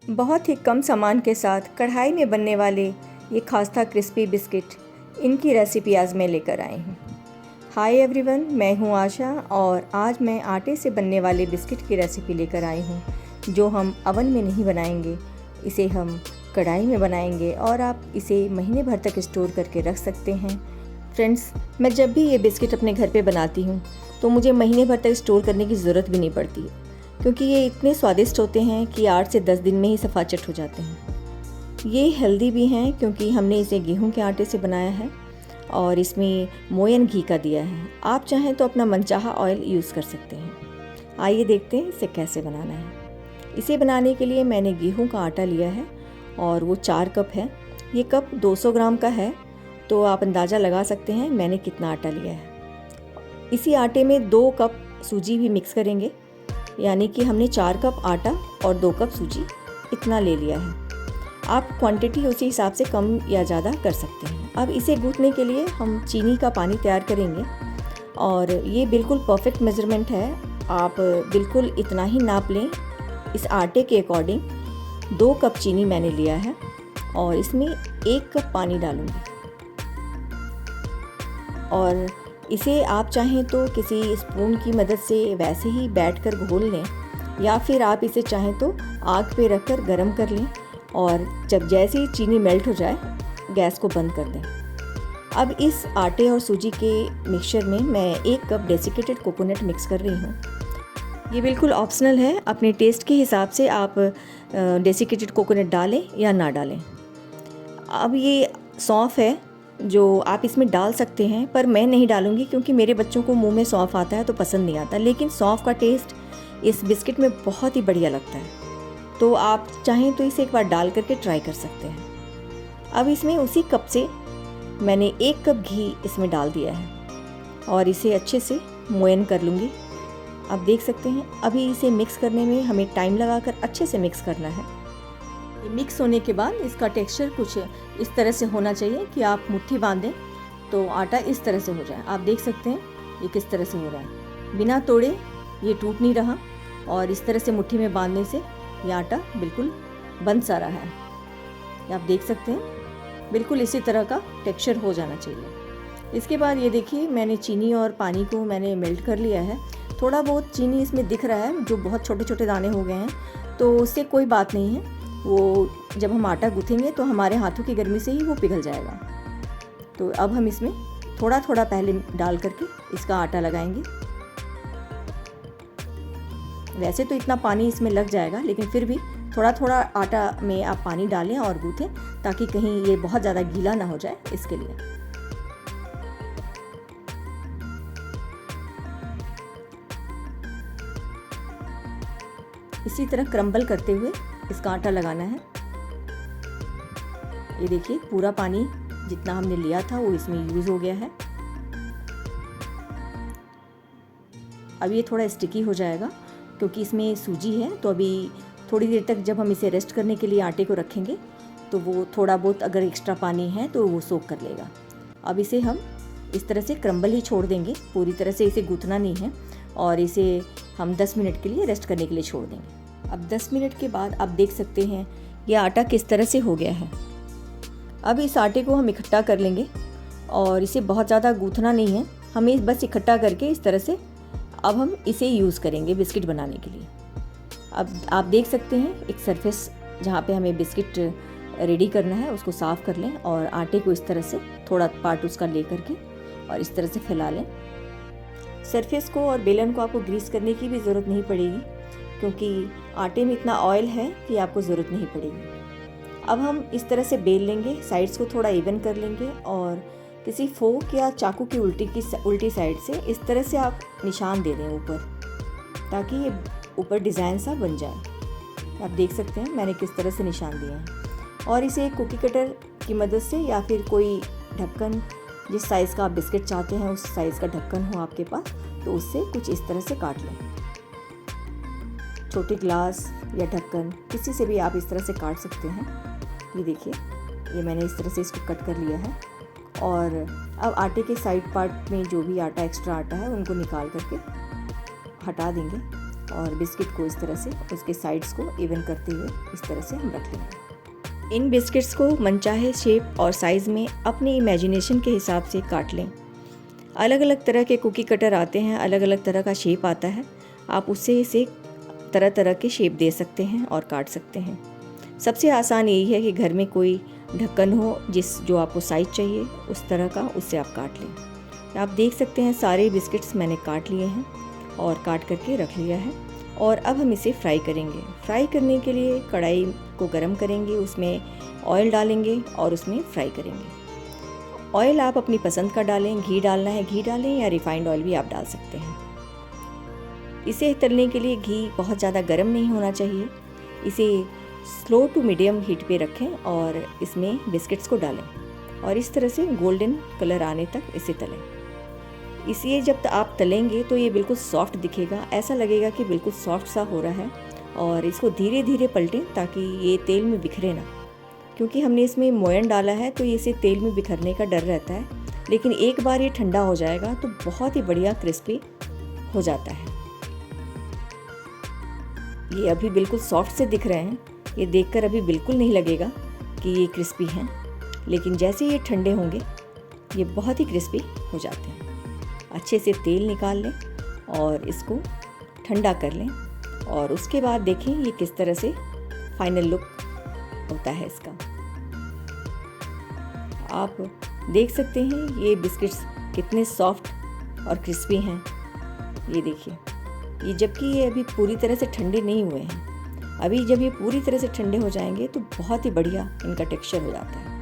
बहुत ही कम सामान के साथ कढ़ाई में बनने वाले ये खास्ता क्रिस्पी बिस्किट, इनकी रेसिपी आज मैं लेकर आई हूँ। हाय एवरीवन, मैं हूँ आशा और आज मैं आटे से बनने वाले बिस्किट की रेसिपी लेकर आई हूँ, जो हम अवन में नहीं बनाएंगे, इसे हम कढ़ाई में बनाएंगे और आप इसे महीने भर तक स्टोर करके रख सकते हैं। फ्रेंड्स, मैं जब भी ये बिस्किट अपने घर पे बनाती हूँ तो मुझे महीने भर तक स्टोर करने की ज़रूरत भी नहीं पड़ती, क्योंकि ये इतने स्वादिष्ट होते हैं कि 8 से 10 दिन में ही सफाचट हो जाते हैं। ये हेल्दी भी हैं क्योंकि हमने इसे गेहूं के आटे से बनाया है और इसमें मोयन घी का दिया है। आप चाहें तो अपना मनचाहा ऑयल यूज़ कर सकते हैं। आइए देखते हैं इसे कैसे बनाना है। इसे बनाने के लिए मैंने गेहूं का आटा लिया है और वो 4 कप है। ये कप 200 ग्राम का है, तो आप अंदाज़ा लगा सकते हैं मैंने कितना आटा लिया है। इसी आटे में 2 कप सूजी भी मिक्स करेंगे, यानी कि हमने 4 कप आटा और 2 कप सूजी इतना ले लिया है। आप क्वांटिटी उसी हिसाब से कम या ज़्यादा कर सकते हैं। अब इसे गूँथने के लिए हम चीनी का पानी तैयार करेंगे और ये बिल्कुल परफेक्ट मेज़रमेंट है। आप बिल्कुल इतना ही नाप लें इस आटे के अकॉर्डिंग। 2 कप चीनी मैंने लिया है और इसमें 1 कप पानी डालूँगी और इसे आप चाहें तो किसी स्पून की मदद से वैसे ही बैठकर घोल लें, या फिर आप इसे चाहें तो आग पे रखकर गरम कर लें और जब जैसे ही चीनी मेल्ट हो जाए गैस को बंद कर दें। अब इस आटे और सूजी के मिक्सचर में मैं 1 कप डेसिकेटेड कोकोनट मिक्स कर रही हूँ। ये बिल्कुल ऑप्शनल है, अपने टेस्ट के हिसाब से आप डेसिकेटेड कोकोनट डालें या ना डालें। अब ये सौंफ है जो आप इसमें डाल सकते हैं, पर मैं नहीं डालूंगी क्योंकि मेरे बच्चों को मुंह में सौंफ आता है तो पसंद नहीं आता, लेकिन सौंफ का टेस्ट इस बिस्किट में बहुत ही बढ़िया लगता है, तो आप चाहें तो इसे एक बार डाल करके ट्राई कर सकते हैं। अब इसमें उसी कप से मैंने 1 कप घी इसमें डाल दिया है और इसे अच्छे से मोयन कर लूँगी। आप देख सकते हैं अभी इसे मिक्स करने में हमें टाइम लगाकर अच्छे से मिक्स करना है। मिक्स होने के बाद इसका टेक्सचर कुछ इस तरह से होना चाहिए कि आप मुट्ठी बांधें तो आटा इस तरह से हो जाए। आप देख सकते हैं ये किस तरह से हो रहा है, बिना तोड़े ये टूट नहीं रहा और इस तरह से मुट्ठी में बांधने से ये आटा बिल्कुल बंध सा रहा है। आप देख सकते हैं बिल्कुल इसी तरह का टेक्सचर हो जाना चाहिए। इसके बाद ये देखिए मैंने चीनी और पानी को मैंने मेल्ट कर लिया है। थोड़ा बहुत चीनी इसमें दिख रहा है, जो बहुत छोटे छोटे दाने हो गए हैं, तो उससे कोई बात नहीं है। वो जब हम आटा गूँथेंगे तो हमारे हाथों की गर्मी से ही वो पिघल जाएगा। तो अब हम इसमें थोड़ा थोड़ा पहले डाल करके इसका आटा लगाएंगे। वैसे तो इतना पानी इसमें लग जाएगा, लेकिन फिर भी थोड़ा थोड़ा आटा में आप पानी डालें और गूँथें, ताकि कहीं ये बहुत ज़्यादा गीला ना हो जाए, इसके लिए। इसी तरह क्रम्बल करते हुए इसका आटा लगाना है। ये देखिए पूरा पानी जितना हमने लिया था वो इसमें यूज़ हो गया है। अब ये थोड़ा स्टिकी हो जाएगा क्योंकि इसमें सूजी है, तो अभी थोड़ी देर तक जब हम इसे रेस्ट करने के लिए आटे को रखेंगे तो वो थोड़ा बहुत अगर एक्स्ट्रा पानी है तो वो सोक कर लेगा। अब इसे हम इस तरह से क्रम्बल ही छोड़ देंगे, पूरी तरह से इसे गूँथना नहीं है, और इसे हम 10 मिनट के लिए रेस्ट करने के लिए छोड़ देंगे। अब 10 मिनट के बाद आप देख सकते हैं ये आटा किस तरह से हो गया है। अब इस आटे को हम इकट्ठा कर लेंगे और इसे बहुत ज़्यादा गूँथना नहीं है, हमें बस इकट्ठा करके इस तरह से अब हम इसे यूज़ करेंगे बिस्किट बनाने के लिए। अब आप देख सकते हैं एक सरफेस जहाँ पे हमें बिस्किट रेडी करना है उसको साफ़ कर लें और आटे को इस तरह से थोड़ा पार्ट उसका ले करके और इस तरह से फैला लें। सरफेस को और बेलन को आपको ग्रीस करने की भी ज़रूरत नहीं पड़ेगी, क्योंकि आटे में इतना ऑयल है कि आपको ज़रूरत नहीं पड़ेगी। अब हम इस तरह से बेल लेंगे, साइड्स को थोड़ा इवन कर लेंगे और किसी फोक या चाकू की उल्टी साइड से इस तरह से आप निशान दे दें ऊपर, ताकि ये ऊपर डिज़ाइन सा बन जाए। आप देख सकते हैं मैंने किस तरह से निशान दिए हैं। और इसे एक कुकी कटर की मदद से या फिर कोई ढक्कन, जिस साइज़ का आप बिस्किट चाहते हैं उस साइज़ का ढक्कन हो आपके पास, तो उससे कुछ इस तरह से काट लें। छोटे ग्लास या ढक्कन किसी से भी आप इस तरह से काट सकते हैं। ये देखिए ये मैंने इस तरह से इसको कट कर लिया है और अब आटे के साइड पार्ट में जो भी आटा एक्स्ट्रा आटा है उनको निकाल करके हटा देंगे और बिस्किट को इस तरह से उसके साइड्स को इवन करते हुए इस तरह से हम रख लेंगे। इन बिस्किट्स को मनचाहे शेप और साइज़ में अपनी इमेजिनेशन के हिसाब से काट लें। अलग अलग तरह के कुकी कटर आते हैं, अलग अलग तरह का शेप आता है, आप उससे इसे तरह तरह के शेप दे सकते हैं और काट सकते हैं। सबसे आसान यही है कि घर में कोई ढक्कन हो जो आपको साइज़ चाहिए उस तरह का, उससे आप काट लें। आप देख सकते हैं सारे बिस्किट्स मैंने काट लिए हैं और काट करके रख लिया है। और अब हम इसे फ्राई करेंगे। फ्राई करने के लिए कढ़ाई को गरम करेंगे, उसमें ऑयल डालेंगे और उसमें फ्राई करेंगे। ऑयल आप अपनी पसंद का डालें, घी डालना है घी डालें या रिफाइंड ऑयल भी आप डाल सकते हैं। इसे तलने के लिए घी बहुत ज़्यादा गर्म नहीं होना चाहिए। इसे स्लो टू मीडियम हीट पे रखें और इसमें बिस्किट्स को डालें और इस तरह से गोल्डन कलर आने तक इसे तलें। इसे जब आप तलेंगे तो ये बिल्कुल सॉफ्ट दिखेगा, ऐसा लगेगा कि बिल्कुल सॉफ्ट सा हो रहा है। और इसको धीरे धीरे पलटें ताकि ये तेल में बिखरे ना, क्योंकि हमने इसमें मोयन डाला है तो इसे तेल में बिखरने का डर रहता है। लेकिन एक बार ये ठंडा हो जाएगा तो बहुत ही बढ़िया क्रिस्पी हो जाता है। ये अभी बिल्कुल सॉफ्ट से दिख रहे हैं, ये देखकर अभी बिल्कुल नहीं लगेगा कि ये क्रिस्पी हैं, लेकिन जैसे ये ठंडे होंगे ये बहुत ही क्रिस्पी हो जाते हैं। अच्छे से तेल निकाल लें और इसको ठंडा कर लें और उसके बाद देखें ये किस तरह से फाइनल लुक होता है इसका। आप देख सकते हैं ये बिस्किट्स कितने सॉफ्ट और क्रिस्पी हैं। ये देखिए, ये जबकि ये अभी पूरी तरह से ठंडे नहीं हुए हैं। अभी जब ये पूरी तरह से ठंडे हो जाएंगे तो बहुत ही बढ़िया इनका टेक्सचर हो जाता है।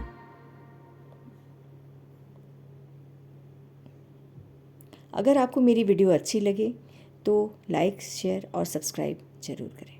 अगर आपको मेरी वीडियो अच्छी लगे तो लाइक, शेयर और सब्सक्राइब ज़रूर करें।